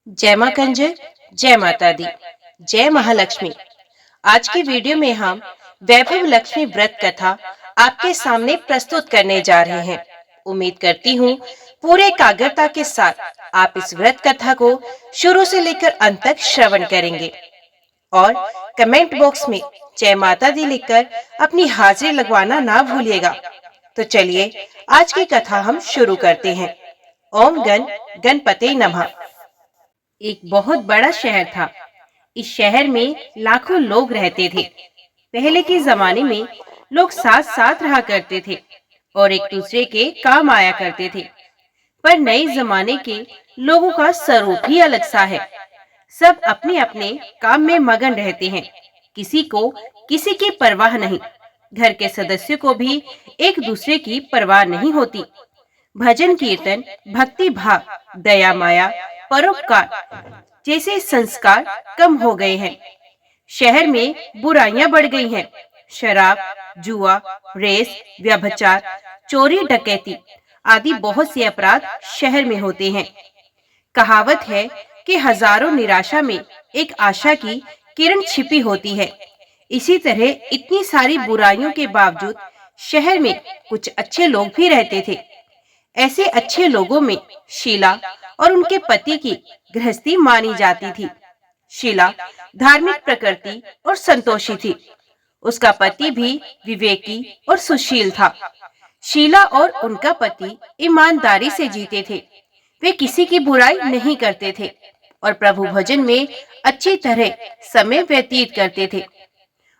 जय माँ कंजर, जय माता दी, जय महालक्ष्मी। आज की वीडियो में हम वैभव लक्ष्मी व्रत कथा आपके सामने प्रस्तुत करने जा रहे हैं। उम्मीद करती हूँ पूरे एकाग्रता के साथ आप इस व्रत कथा को शुरू से लेकर अंत तक श्रवण करेंगे और कमेंट बॉक्स में जय माता दी लिखकर अपनी हाजिरी लगवाना ना भूलिएगा। तो चलिए आज की कथा हम शुरू करते हैं। ओम गणपते नमः। एक बहुत बड़ा शहर था। इस शहर में लाखों लोग रहते थे। पहले के जमाने में लोग साथ साथ रहा करते थे और एक दूसरे के काम आया करते थे। पर नए जमाने के लोगों का स्वरूप ही अलग सा है। सब अपने अपने काम में मगन रहते हैं। किसी को किसी की परवाह नहीं। घर के सदस्यों को भी एक दूसरे की परवाह नहीं होती। भजन कीर्तन, भक्ति भाव, दया माया, परोपकार जैसे संस्कार कम हो गए हैं। शहर में बुराइयां बढ़ गई हैं। शराब, जुआ, रेस, व्यभिचार, चोरी, डकैती आदि बहुत से अपराध शहर में होते हैं। कहावत है कि हजारों निराशा में एक आशा की किरण छिपी होती है। इसी तरह इतनी सारी बुराइयों के बावजूद शहर में कुछ अच्छे लोग भी रहते थे। ऐसे अच्छे लोगों में शीला और उनके पति की गृहस्थी मानी जाती थी। शीला धार्मिक प्रकृति और संतोषी थी। उसका पति भी विवेकी और सुशील था। शीला और उनका पति ईमानदारी से जीते थे। वे किसी की बुराई नहीं करते थे और प्रभु भजन में अच्छी तरह समय व्यतीत करते थे।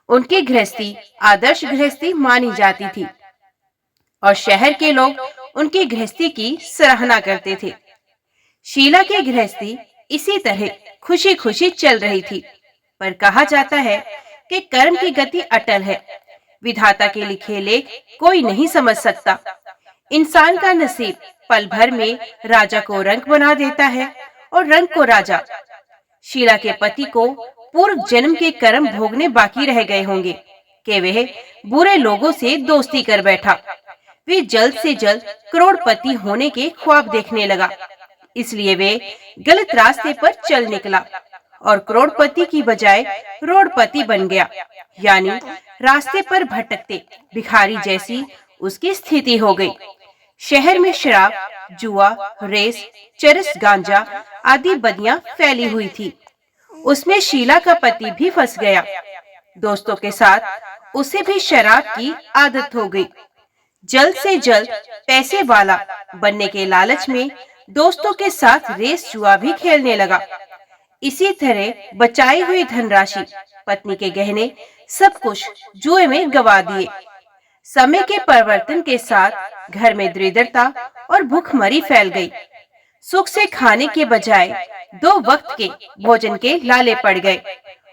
उनकी गृहस्थी आदर्श गृहस्थी मानी जाती थी और शहर के लोग उनकी गृहस्थी की सराहना करते थे। शीला की गृहस्थी इसी तरह खुशी खुशी चल रही थी। पर कहा जाता है कि कर्म की गति अटल है। विधाता के लिखे लेख कोई नहीं समझ सकता। इंसान का नसीब पल भर में राजा को रंक बना देता है और रंक को राजा। शीला के पति को पूर्व जन्म के कर्म भोगने बाकी रह गए होंगे कि वह बुरे लोगों से दोस्ती कर बैठा। वे जल्द से जल्द करोड़पति होने के ख्वाब देखने लगा। इसलिए वे गलत रास्ते पर चल निकला और करोड़पति की बजाय रोडपति बन गया। यानी रास्ते पर भटकते भिखारी जैसी उसकी स्थिति हो गई। शहर में शराब, जुआ, रेस, चरस, गांजा आदि बदियां फैली हुई थी। उसमें शीला का पति भी फंस गया। दोस्तों के साथ उसे भी शराब की आदत हो गई। जल्द से जल्द पैसे वाला बनने के लालच में दोस्तों के साथ रेस जुआ भी खेलने लगा। इसी तरह बचाई हुई धनराशि, पत्नी के गहने, सब कुछ जुए में गवा दिए। समय के परिवर्तन के साथ घर में दरिद्रता और भूखमरी फैल गई। सुख से खाने के बजाय 2 वक्त के भोजन के लाले पड़ गए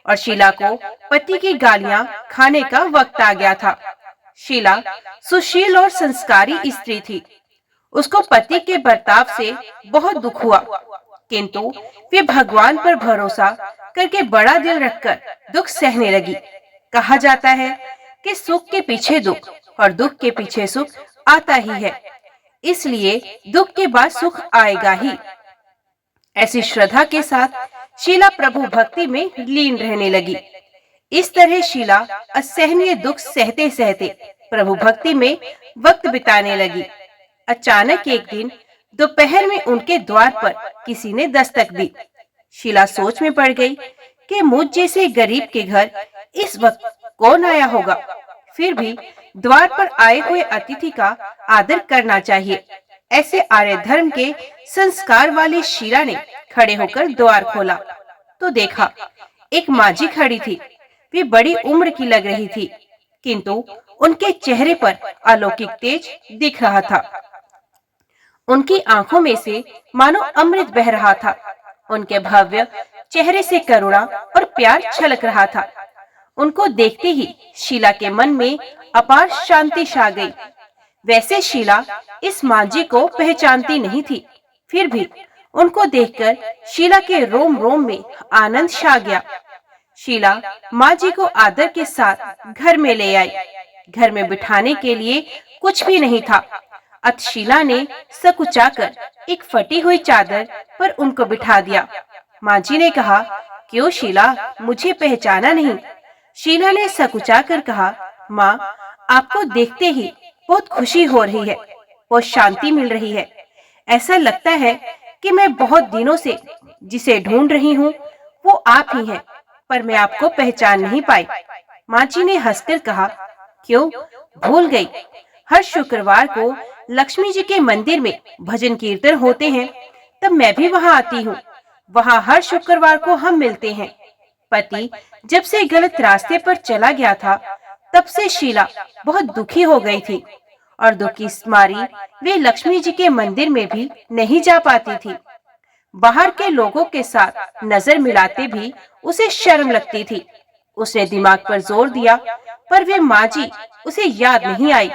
और शीला को पति की गालियां खाने का वक्त आ गया था। शीला सुशील और संस्कारी स्त्री थी। उसको पति के बर्ताव से बहुत दुख हुआ, किंतु वे भगवान पर भरोसा करके बड़ा दिल रखकर दुख सहने लगी। कहा जाता है कि सुख के पीछे दुख और दुख के पीछे सुख आता ही है, इसलिए दुख के बाद सुख आएगा ही। ऐसी श्रद्धा के साथ शीला प्रभु भक्ति में लीन रहने लगी। इस तरह शीला असहनीय दुख सहते सहते प्रभु भक्ति में वक्त बिताने लगी। अचानक एक दिन दोपहर में उनके द्वार पर किसी ने दस्तक दी। शीला सोच में पड़ गई कि मुझ जैसे गरीब के घर इस वक्त कौन आया होगा। फिर भी द्वार पर आए हुए अतिथि का आदर करना चाहिए। ऐसे आर्य धर्म के संस्कार वाली शीला ने खड़े होकर द्वार खोला तो देखा एक माझी खड़ी थी। वे बड़ी उम्र की लग रही थी, किंतु उनके चेहरे पर अलौकिक तेज दिख रहा था। उनकी आंखों में से मानो अमृत बह रहा था। उनके भव्य चेहरे से करुणा और प्यार छलक रहा था। उनको देखते ही शीला के मन में अपार शांति छा गई। वैसे शीला इस मांझी को पहचानती नहीं थी, फिर भी उनको देखकर शीला के रोम रोम में आनंद छा गया। शीला माँ जी को आदर के साथ घर में ले आई। घर में बिठाने के लिए कुछ भी नहीं था। अत शीला ने सकुचाकर एक फटी हुई चादर पर उनको बिठा दिया। माँ जी ने कहा, क्यों शीला, मुझे पहचाना नहीं? शीला ने सकुचा कर कहा, माँ, आपको देखते ही बहुत खुशी हो रही है, बहुत शांति मिल रही है। ऐसा लगता है कि मैं बहुत दिनों से जिसे ढूंढ रही हूँ वो आप ही हैं, पर मैं आपको पहचान नहीं पाई। माँ जी ने हंसकर कहा, क्यों, भूल गई? हर शुक्रवार को लक्ष्मी जी के मंदिर में भजन कीर्तन होते हैं, तब मैं भी वहाँ आती हूँ। वहाँ हर शुक्रवार को हम मिलते हैं। पति जब से गलत रास्ते पर चला गया था, तब से शीला बहुत दुखी हो गई थी और दुख की मारी वे लक्ष्मी जी के मंदिर में भी नहीं जा पाती थी। बाहर के लोगों के साथ नजर मिलाते भी उसे शर्म लगती थी। उसने दिमाग पर जोर दिया, पर वे माँ जी उसे याद नहीं आई।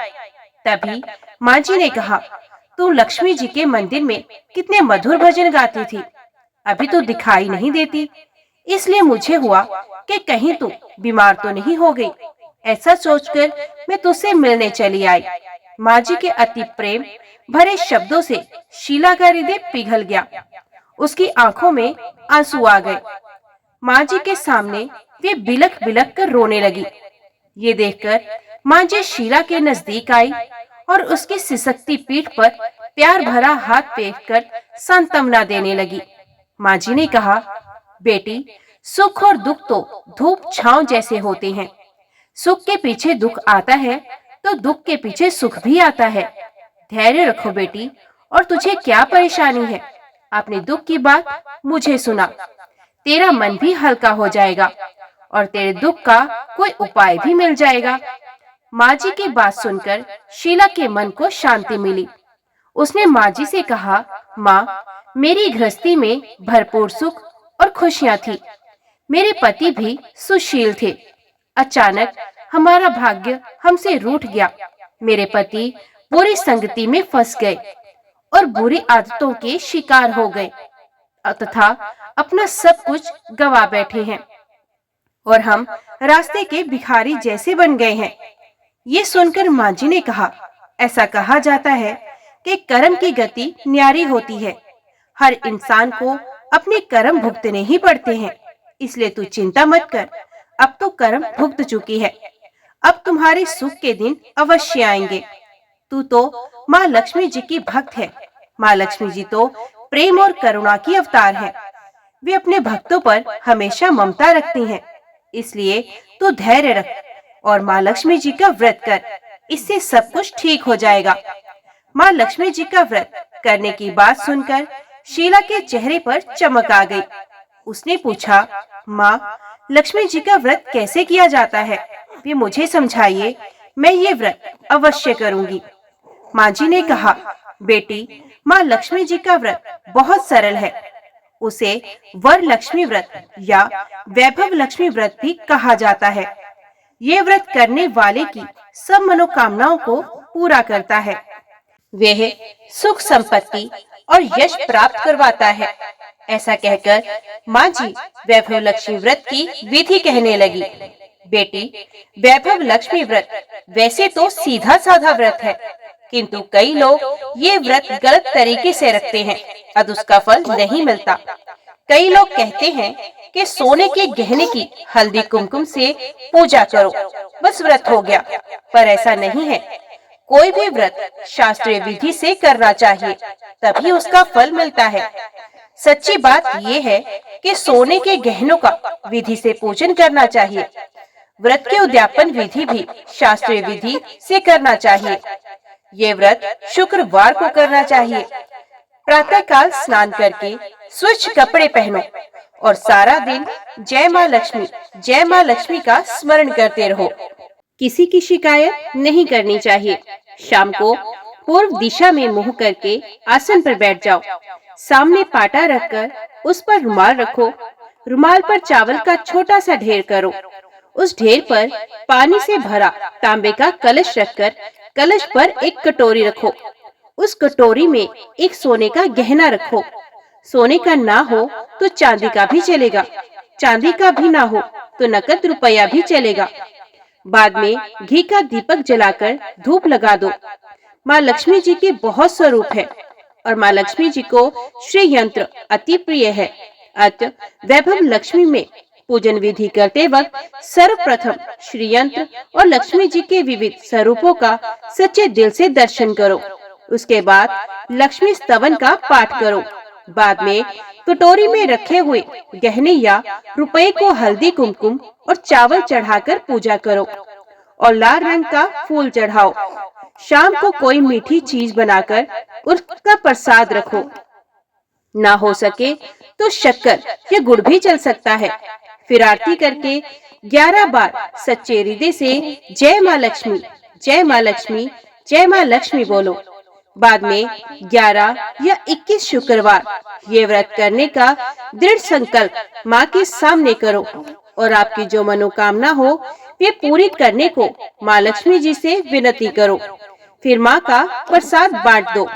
तभी माँ जी ने कहा, तू लक्ष्मी जी के मंदिर में कितने मधुर भजन गाती थी, अभी तो दिखाई नहीं देती, इसलिए मुझे हुआ कि कहीं तू बीमार तो नहीं हो गई। ऐसा सोचकर मैं तुझसे मिलने चली आई। माँ जी के अति प्रेम भरे शब्दों से शीला का हृदय पिघल गया। उसकी आंखों में आंसू आ गए। माँ जी के सामने वे बिलख बिलख कर रोने लगी। ये देखकर माँ जी शीला के नजदीक आई और उसकी सिसकती पीठ पर प्यार भरा हाथ फेर कर सांत्वना देने लगी। माँ जी ने कहा, बेटी, सुख और दुख तो धूप छांव जैसे होते हैं। सुख के पीछे दुख आता है तो दुख के पीछे सुख भी आता है। धैर्य रखो बेटी, और तुझे क्या परेशानी है? अपने दुख की बात मुझे सुना, तेरा मन भी हल्का हो जाएगा और तेरे दुख का कोई उपाय भी मिल जाएगा। माँ जी की बात सुनकर शीला के मन को शांति मिली। उसने माँ जी से कहा, माँ, मेरी गृहस्थी में भरपूर सुख और खुशियाँ थी। मेरे पति भी सुशील थे। अचानक हमारा भाग्य हमसे रूठ गया। मेरे पति बुरी संगति में फंस गए और बुरी आदतों के शिकार हो गए तथा अपना सब कुछ गवा बैठे हैं और हम रास्ते के भिखारी जैसे बन गए हैं। ये सुनकर माँ जी ने कहा, ऐसा कहा जाता है कि कर्म की गति न्यारी होती है। हर इंसान को अपने कर्म भुगतने ही पड़ते हैं, इसलिए तू चिंता मत कर। अब तो कर्म भुगत चुकी है, अब तुम्हारे सुख के दिन अवश्य आएंगे। तू तो माँ लक्ष्मी जी की भक्त है। माँ लक्ष्मी जी तो प्रेम और करुणा की अवतार है। वे अपने भक्तों पर हमेशा ममता रखती हैं। इसलिए तू धैर्य रख और माँ लक्ष्मी जी का व्रत कर, इससे सब कुछ ठीक हो जाएगा। माँ लक्ष्मी जी का व्रत करने की बात सुनकर शीला के चेहरे पर चमक आ गई। उसने पूछा, माँ, लक्ष्मी जी का व्रत कैसे किया जाता है? वे मुझे समझाइए, मैं ये व्रत अवश्य करूंगी। माँ जी ने कहा, बेटी, माँ लक्ष्मी जी का व्रत बहुत सरल है। उसे वर लक्ष्मी व्रत या वैभव लक्ष्मी व्रत भी कहा जाता है। ये व्रत करने वाले की सब मनोकामनाओं को पूरा करता है। वह सुख संपत्ति और यश प्राप्त करवाता है। ऐसा कहकर माँ जी वैभव लक्ष्मी व्रत की विधि कहने लगी। बेटी, वैभव लक्ष्मी व्रत वैसे तो सीधा साधा व्रत है, किंतु कई लोग ये व्रत गलत तरीके से रखते हैं और उसका फल नहीं मिलता। कई लोग कहते हैं कि सोने के गहने की हल्दी कुमकुम से पूजा करो, बस व्रत हो गया, पर ऐसा नहीं है। कोई भी व्रत शास्त्रीय विधि से करना चाहिए, तभी उसका फल मिलता है। सच्ची बात यह है कि सोने के गहनों का विधि से पूजन करना चाहिए। व्रत के उद्यापन विधि भी शास्त्रीय विधि से करना चाहिए। ये व्रत शुक्रवार को करना चाहिए। प्रातः काल स्नान करके स्वच्छ कपड़े पहनो और सारा दिन जय माँ लक्ष्मी का स्मरण करते रहो। किसी की शिकायत नहीं करनी चाहिए। शाम को पूर्व दिशा में मुंह करके आसन पर बैठ जाओ। सामने पाटा रखकर उस पर रुमाल रखो। रुमाल पर चावल का छोटा सा ढेर करो। उस ढेर पर पानी से भरा तांबे का कलश रखकर कलश पर एक कटोरी रखो। उस कटोरी में एक सोने का गहना रखो। सोने का ना हो तो चांदी का भी चलेगा, चांदी का भी ना हो तो नकद रुपया भी चलेगा। बाद में घी का दीपक जलाकर धूप लगा दो। माँ लक्ष्मी जी के बहुत स्वरूप है और माँ लक्ष्मी जी को श्री यंत्र अति प्रिय है। अतः वैभव लक्ष्मी में पूजन विधि करते वक्त सर्वप्रथम श्री यंत्र और लक्ष्मी जी के विविध स्वरूपों का सच्चे दिल से दर्शन करो। उसके बाद लक्ष्मी स्तवन का पाठ करो। बाद में कटोरी में रखे हुए गहने या रुपए को हल्दी कुमकुम और चावल चढ़ाकर पूजा करो और लाल रंग का फूल चढ़ाओ। शाम को कोई मीठी चीज बनाकर उसका प्रसाद रखो। ना हो सके तो शक्कर या गुड़ भी चल सकता है। फिर आरती करके 11 बार सच्चे हृदय से जय माँ लक्ष्मी, जय माँ लक्ष्मी, जय माँ लक्ष्मी बोलो। बाद में 11 या 21 शुक्रवार ये व्रत करने का दृढ़ संकल्प माँ के सामने करो और आपकी जो मनोकामना हो वे पूरी करने को माँ लक्ष्मी जी से विनती करो। फिर माँ का प्रसाद बांट दो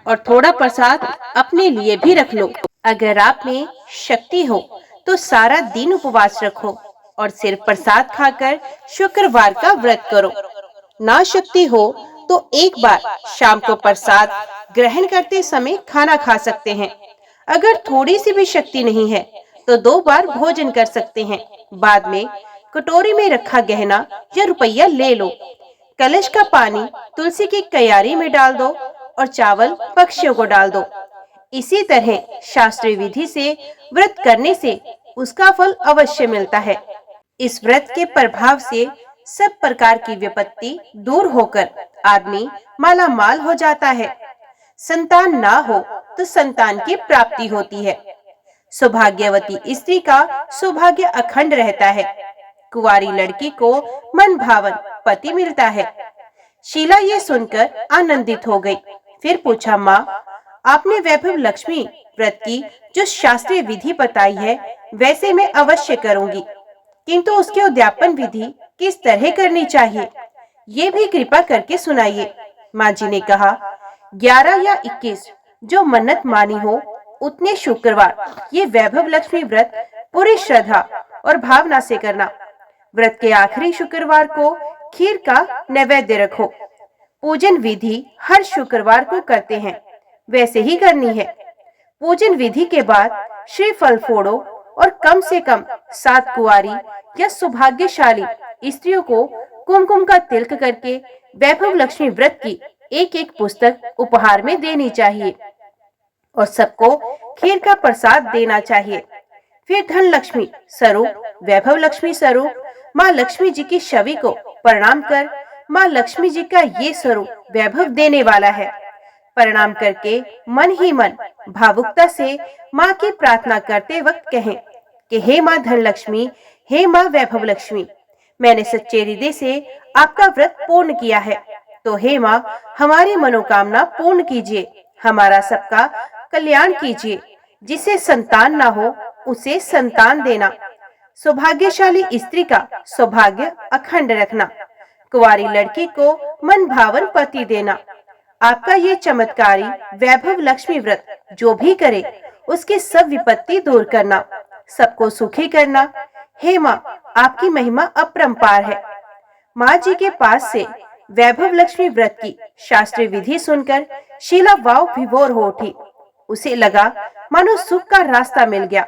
और थोड़ा प्रसाद अपने लिए भी रख लो। अगर आप में शक्ति हो तो सारा दिन उपवास रखो और सिर्फ प्रसाद खाकर शुक्रवार का व्रत करो। ना शक्ति हो तो एक बार शाम को प्रसाद ग्रहण करते समय खाना खा सकते हैं। अगर थोड़ी सी भी शक्ति नहीं है तो 2 बार भोजन कर सकते हैं। बाद में कटोरी में रखा गहना या रुपया ले लो। कलश का पानी तुलसी की क्यारी में डाल दो और चावल पक्षियों को डाल दो। इसी तरह शास्त्रीय विधि से व्रत करने से उसका फल अवश्य मिलता है। इस व्रत के प्रभाव से सब प्रकार की विपत्ति दूर होकर आदमी माला माल हो जाता है। संतान ना हो तो संतान की प्राप्ति होती है। सौभाग्यवती स्त्री का सौभाग्य अखंड रहता है। कुंवारी लड़की को मन भावन पति मिलता है। शीला ये सुनकर आनंदित हो गई। फिर पूछा, माँ, आपने वैभव लक्ष्मी व्रत की जो शास्त्रीय विधि बताई है वैसे मैं अवश्य करूंगी, किंतु उसके उद्यापन विधि किस तरह करनी चाहिए ये भी कृपा करके सुनाइए। माँ जी ने कहा, 11 या 21 जो मन्नत मानी हो उतने शुक्रवार ये वैभव लक्ष्मी व्रत पूरी श्रद्धा और भावना से करना। व्रत के आखिरी शुक्रवार को खीर का नैवेद्य रखो। पूजन विधि हर शुक्रवार को करते हैं वैसे ही करनी है। पूजन विधि के बाद श्रीफल फोड़ो और कम से कम 7 कुंवारी या सौभाग्यशाली स्त्रियों को कुमकुम का तिलक करके वैभव लक्ष्मी व्रत की एक पुस्तक उपहार में देनी चाहिए और सबको खीर का प्रसाद देना चाहिए। फिर धन लक्ष्मी स्वरूप वैभव लक्ष्मी स्वरूप माँ लक्ष्मी जी की छवि को प्रणाम कर माँ लक्ष्मी जी का ये स्वरूप वैभव देने वाला है। प्रणाम करके मन ही मन भावुकता से माँ की प्रार्थना करते वक्त कहें कि हे माँ धन लक्ष्मी, हे माँ वैभव लक्ष्मी, मैंने सच्चे हृदय से आपका व्रत पूर्ण किया है, तो हे माँ हमारी मनोकामना पूर्ण कीजिए, हमारा सबका कल्याण कीजिए। जिसे संतान ना हो उसे संतान देना, सौभाग्यशाली स्त्री का सौभाग्य अखंड रखना, कुंवारी लड़की को मन भावन पति देना। आपका ये चमत्कारी वैभव लक्ष्मी व्रत जो भी करे उसकी सब विपत्ति दूर करना, सबको सुखी करना। हे माँ, आपकी महिमा अपरंपार है। माँ जी के पास से वैभव लक्ष्मी व्रत की शास्त्रीय विधि सुनकर शीला वाव विभोर हो उठी। उसे लगा मानो सुख का रास्ता मिल गया।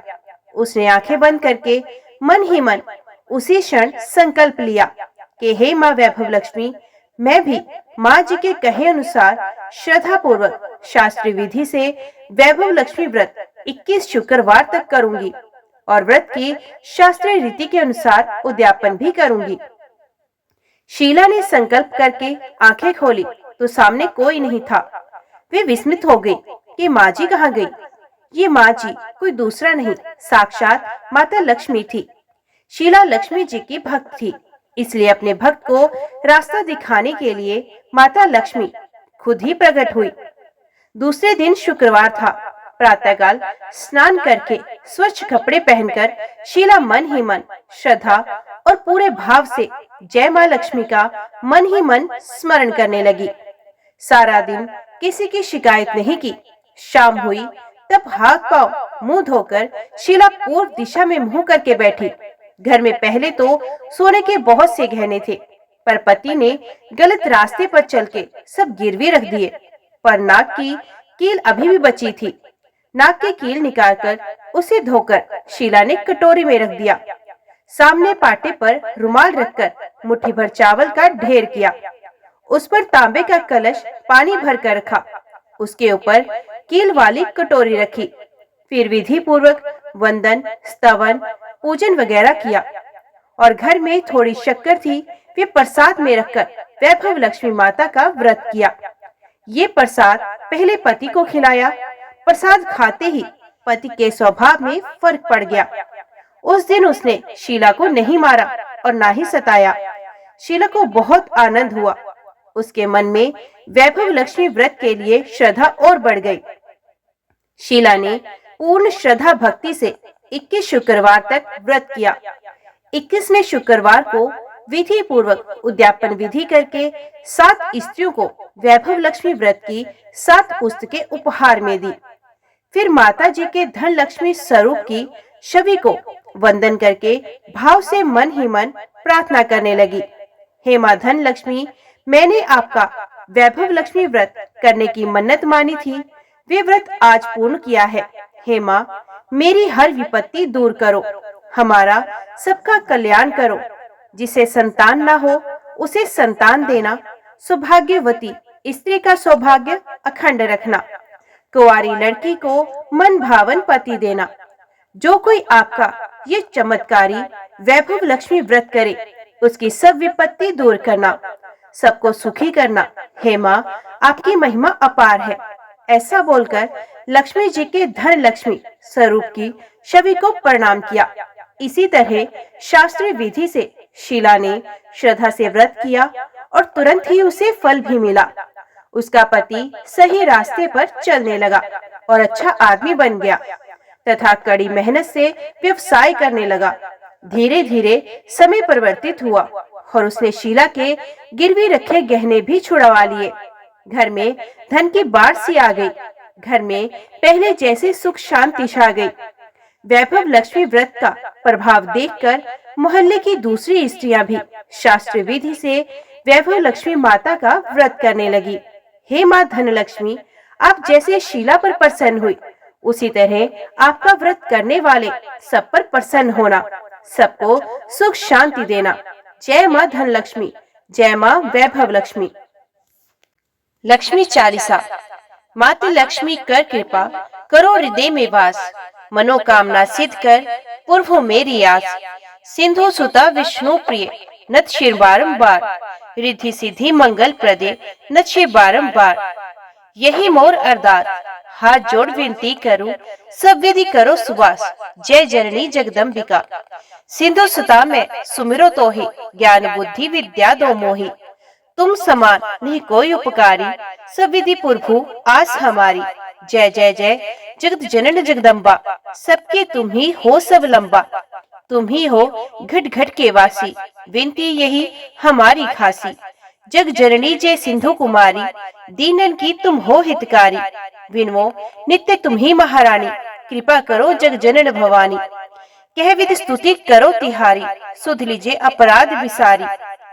उसने आंखें बंद करके मन ही मन उसी क्षण संकल्प लिया कि हे माँ वैभव लक्ष्मी, मैं भी माँ जी के कहे अनुसार श्रद्धा पूर्वक शास्त्रीय विधि से वैभव लक्ष्मी व्रत 21 शुक्रवार तक करूंगी और व्रत की शास्त्रीय रीति के अनुसार उद्यापन भी करूंगी। शीला ने संकल्प करके आंखें खोली तो सामने कोई नहीं था। वे विस्मित हो गई कि माँ जी कहाँ गई। ये माँ जी कोई दूसरा नहीं, साक्षात माता लक्ष्मी थी। शीला लक्ष्मी जी की भक्त थी, इसलिए अपने भक्त को रास्ता दिखाने के लिए माता लक्ष्मी खुद ही प्रकट हुई। दूसरे दिन शुक्रवार था। प्रातःकाल स्नान करके स्वच्छ कपड़े पहनकर शीला मन ही मन श्रद्धा और पूरे भाव से जय माँ लक्ष्मी का मन ही मन स्मरण करने लगी। सारा दिन किसी की शिकायत नहीं की। शाम हुई तब हाथ पांव मुंह धोकर शीला पूर्व दिशा में मुंह करके बैठी। घर में पहले तो सोने के बहुत से गहने थे, पर पति ने गलत रास्ते पर चल के सब गिरवी रख दिए। पर नाक की कील अभी भी बची थी। नाक की कील निकालकर उसे धोकर शीला ने कटोरी में रख दिया। सामने पाटे पर रुमाल रखकर मुट्ठी भर चावल का ढेर किया। उस पर तांबे का कलश पानी भर कर रखा। उसके ऊपर कील वाली कटोरी रखी। फिर विधि पूर्वक वंदन, स्तवन, पूजन वगैरह किया और घर में थोड़ी शक्कर थी, वे प्रसाद में रखकर वैभव लक्ष्मी माता का व्रत किया। ये प्रसाद पहले पति को खिलाया। प्रसाद खाते ही पति के स्वभाव में फर्क पड़ गया। उस दिन उसने शीला को नहीं मारा और ना ही सताया। शीला को बहुत आनंद हुआ। उसके मन में वैभव लक्ष्मी व्रत के लिए श्रद्धा और बढ़ गई। शीला ने पूर्ण श्रद्धा भक्ति से 21 शुक्रवार तक व्रत किया। 21वें शुक्रवार को विधि पूर्वक उद्यापन विधि करके 7 स्त्रियों को वैभव लक्ष्मी व्रत की 7 पुस्तकें उपहार में दी। फिर माता जी के धन लक्ष्मी स्वरूप की छवि को वंदन करके भाव से मन ही मन प्रार्थना करने लगी। हे माँ धन लक्ष्मी, मैंने आपका वैभव लक्ष्मी व्रत करने की मन्नत मानी थी, वे व्रत आज पूर्ण किया है। हे माँ, मेरी हर विपत्ति दूर करो, हमारा सबका कल्याण करो। जिसे संतान ना हो उसे संतान देना, सौभाग्यवती स्त्री का सौभाग्य अखंड रखना, कुंवारी लड़की को मन भावन पति देना। जो कोई आपका ये चमत्कारी वैभव लक्ष्मी व्रत करे, उसकी सब विपत्ति दूर करना, सबको सुखी करना। हे माँ, आपकी महिमा अपार है। ऐसा बोलकर लक्ष्मी जी के धन लक्ष्मी स्वरूप की छवि को प्रणाम किया। इसी तरह शास्त्रीय विधि से शीला ने श्रद्धा से व्रत किया और तुरंत ही उसे फल भी मिला। उसका पति सही रास्ते पर चलने लगा और अच्छा आदमी बन गया तथा कड़ी मेहनत से व्यवसाय करने लगा। धीरे धीरे समय परिवर्तित हुआ और उसने शीला के गिरवी रखे गहने भी छुड़वा लिए। घर में धन की बाढ़ सी आ गई। घर में पहले जैसे सुख शांति छा गई। वैभव लक्ष्मी व्रत का प्रभाव देखकर मोहल्ले की दूसरी स्त्रियां भी शास्त्रीय विधि से वैभव लक्ष्मी माता का व्रत करने लगी। हे माँ धन लक्ष्मी, आप जैसे शीला पर प्रसन्न हुई, उसी तरह आपका व्रत करने वाले सब पर प्रसन्न होना, सबको सुख शांति देना। जय माँ धन लक्ष्मी, जय माँ वैभव लक्ष्मी। लक्ष्मी चालीसा। माते लक्ष्मी कर कृपा, करो हृदय में वास, मनोकामना सिद्ध कर पूर्व मेरी आस। सिंधु सुता विष्णु प्रिय, नत शिर बारंबार, रिद्धि सिद्धि मंगल प्रदे, नत शिर बारंबार। यही मोर अरदास, हाथ जोड़ विनती करूं, सब विधि करो सुवास। जय जननी जगदम्बिका। सिंधु सुता में सुमिरो तो ही, ज्ञान बुद्धि विद्या दो मोही। तुम समान नहीं कोई उपकारी, सब विधि प्रभु आस हमारी। जय जय जय जगत जनन जगदम्बा, सबके तुम ही हो सब लंबा। तुम ही हो घट घट के वासी, विनती यही हमारी खासी। जग जननी जय सिंधु कुमारी, दीनन की तुम हो हितकारी। विनवो नित्य तुम ही महारानी, कृपा करो जग जनन भवानी। कह विध स्तुति करो तिहारी, सुध लीजिए अपराध विसारी।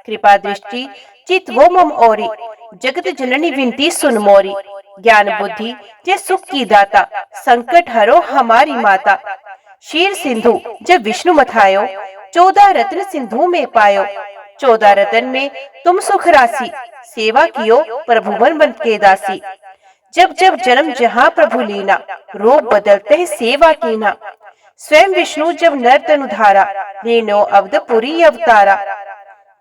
कृपा दृष्टि चित वो मम ओरी, जगत जननी विनती सुन मोरी। ज्ञान बुद्धि जय सुख की दाता, संकट हरो हमारी माता। शीर सिंधु जब विष्णु मथायो, 14 रत्न सिंधु में पायो। 14 रत्न में तुम सुख राशि, सेवा कियो प्रभुवन बन के दासी। जब जब जन्म जहाँ प्रभु लीना, रूप बदलते है सेवा कीना। स्वयं विष्णु जब नर तनु धारा, लीनो अवधपुरी अवतारा।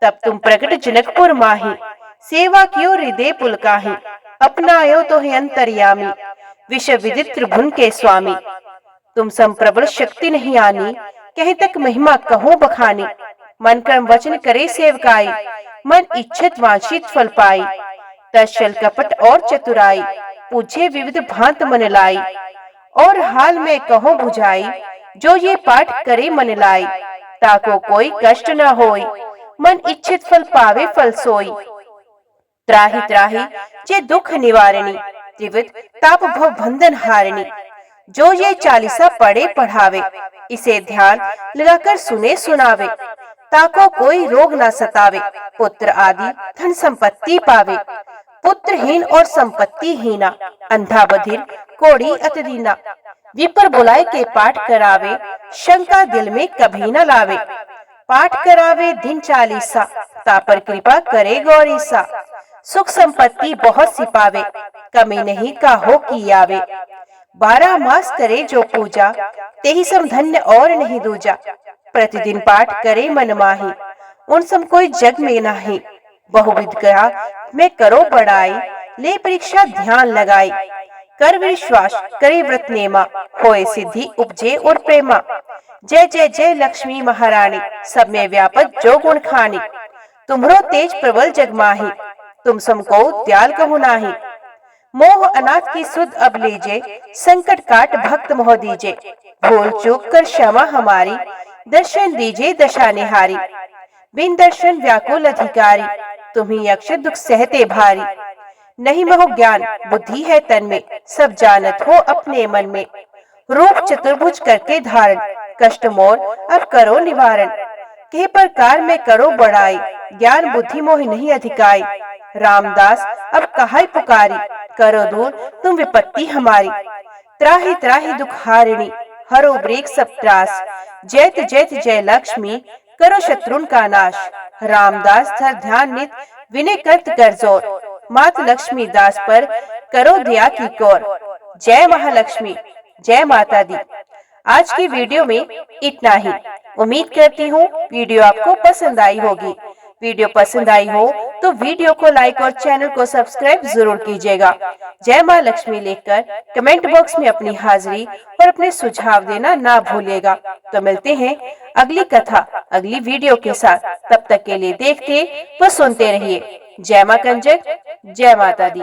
तब तुम प्रकट जनकपुर माही, सेवा कियो हृदय पुलकाही। अपनायो तो है अंतर्यामी, विश्व विदित त्रिभुवन के स्वामी। तुम संप्रबल शक्ति नहीं आनी, कहीं तक महिमा कहो बखानी। मन कर्म वचन करे सेवकाई, मन इच्छित वांछित फल पाई। तत्छल कपट और चतुराई, पूछे विविध भांत मन लाई। और हाल में कहो बुझाई, जो ये पाठ करे मन लाई। ताको कोई कष्ट न होई, मन इच्छित फल पावे फल सोई। त्राहि त्राहि जे दुख निवारणी, त्रिविध ताप भव बंधन हारिणी। जो ये चालीसा पढ़े पढ़ावे, इसे ध्यान लगाकर सुने सुनावे। ताको कोई रोग न सतावे, पुत्र आदि धन संपत्ति पावे। पुत्रहीन और संपत्ति हीना, अंधा बधिर कोड़ी अत दीना। विपर बुलाए के पाठ करावे, शंका दिल में कभी न लावे। पाठ करावे दिन 40सा, तापर कृपा करे गौरीसा। सुख संपत्ति बहुत सी पावे, कमी नहीं काहो की आवे। 12 मास करे जो पूजा, तेहि सम धन्य और नहीं दूजा। प्रतिदिन पाठ करे मन माही, उन सम कोई जग में नाही। बहुविध कहा मैं करो बड़ाई, ले परीक्षा ध्यान लगाई। कर विश्वास करे व्रत नेमा, होए सिद्धि उपजे और प्रेमा। जय जय जय लक्ष्मी महारानी, सब में व्यापक जो गुण खानी। तुम्हरो तेज प्रबल जग माही, तुम समको दयाल कहु नाही। मोह अनाथ की सुध अब लीजे, संकट काट भक्त मोह दीजे। भूल चूक कर क्षमा हमारी, दर्शन दीजे दशा निहारी। बिन दर्शन व्याकुल अधिकारी, तुम्ही यक्ष दुख सहते भारी। नहीं मोह ज्ञान बुद्धि है तन में, सब जानत हो अपने मन में। रूप चतुर्भुज करके धारण, कष्ट मोर अब करो निवारण। के प्रकार में करो बड़ाई, ज्ञान बुद्धि मोह नहीं अधिकाई। रामदास अब कहाई पुकारी, करो दूर तुम विपत्ति हमारी। त्राहि त्राहि दुख हारिणी, हरो ब्रेक सब त्रास। जैत जैत जय लक्ष्मी, करो शत्रुन का नाश। रामदास धर ध्यान नित, विनय करत कर जोर। मात लक्ष्मी दास पर करो दया की कौर। जय महालक्ष्मी, जय माता दी। आज की वीडियो में इतना ही। उम्मीद करती हूँ वीडियो आपको पसंद आई होगी। वीडियो पसंद आई हो तो वीडियो को लाइक और चैनल को सब्सक्राइब जरूर कीजिएगा। जय माँ लक्ष्मी लिखकर कमेंट बॉक्स में अपनी हाजिरी और अपने सुझाव देना ना भूलिएगा। तो मिलते हैं अगली कथा अगली वीडियो के साथ। तब तक के लिए देखते व सुनते रहिए। जय माँ कंजक, जय माता दी।